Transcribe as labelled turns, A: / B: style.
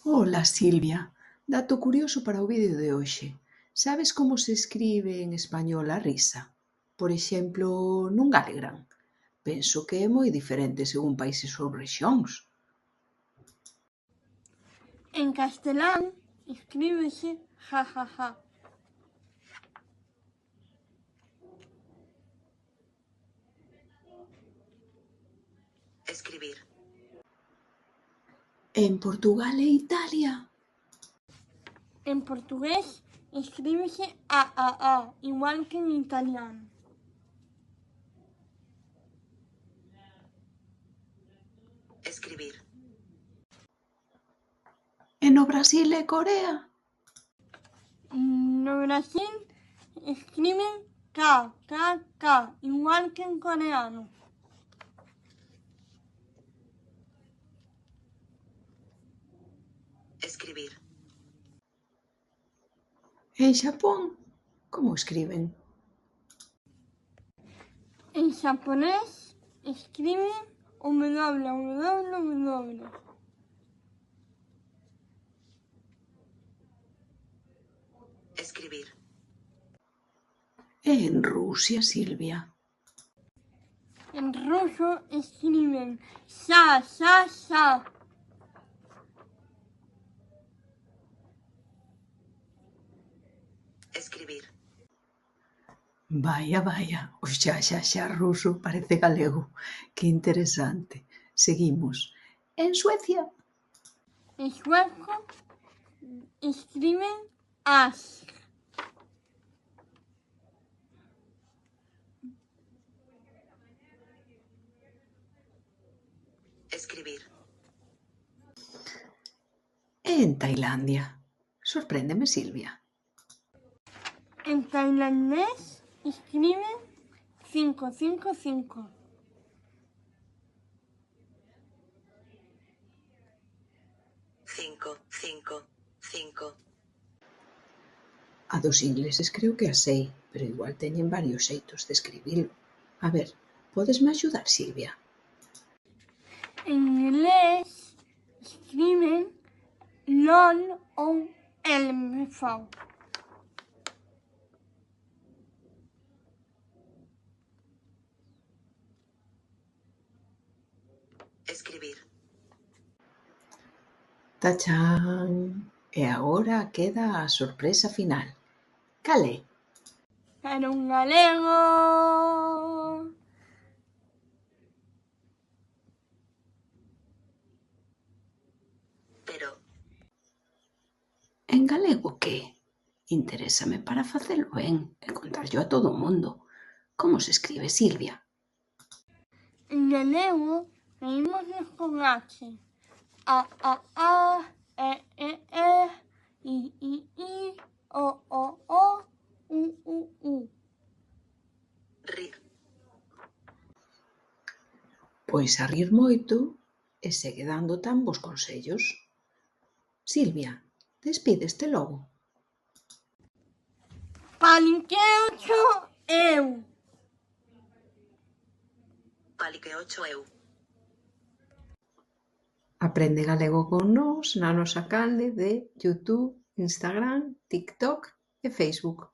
A: Ola, Silvia. Dato curioso para o vídeo de hoxe. Sabes como se escribe en español a risa? Por exemplo, nun Galegram. Penso que é moi diferente según países ou rexións.
B: En castelán escríbese jajaja.
C: Escribir.
A: En Portugal e Italia.
B: En portugués escríbese a, igual que en italiano.
C: Escribir.
A: E no Brasil e Corea.
B: No Brasil escriben K, igual que en coreano.
C: Escribir.
A: En Xapón, como escriben?
B: En japonés escriben www.
C: Escribir.
A: E en Rusia, Silvia.
B: En ruso escriben sa.
C: Escribir.
A: Vaya, o xa ruso parece galego. Que interesante. Seguimos. En Suecia.
B: En sueco escriben as.
C: Escribir.
A: E en Tailandia. Sorpréndeme, Silvia.
B: En tailandés escriben 5.
C: 5.
A: A dos ingleses creo que a sei, pero igual teñen varios xeitos de escribilo. A ver, podesme axudar, Silvia?
B: En inglés escriben LOL ou LMV.
C: Escribir.
A: Tachán! E agora queda a sorpresa final. Cal é?
B: Era un galego.
C: Pero.
A: En galego que? Interésame para facelo ben e contarllo a todo o mundo. Como se escribe, Silvia?
B: En galego reímosnos con H. A, I, O, U.
C: Rir.
A: Pois a rir moito e segue dando tan bos consellos. Silvia, despídeste logo.
B: Paliqueocho eu.
C: Paliqueocho eu.
A: Aprende galego con nós na nosa canle de YouTube, Instagram, TikTok e Facebook.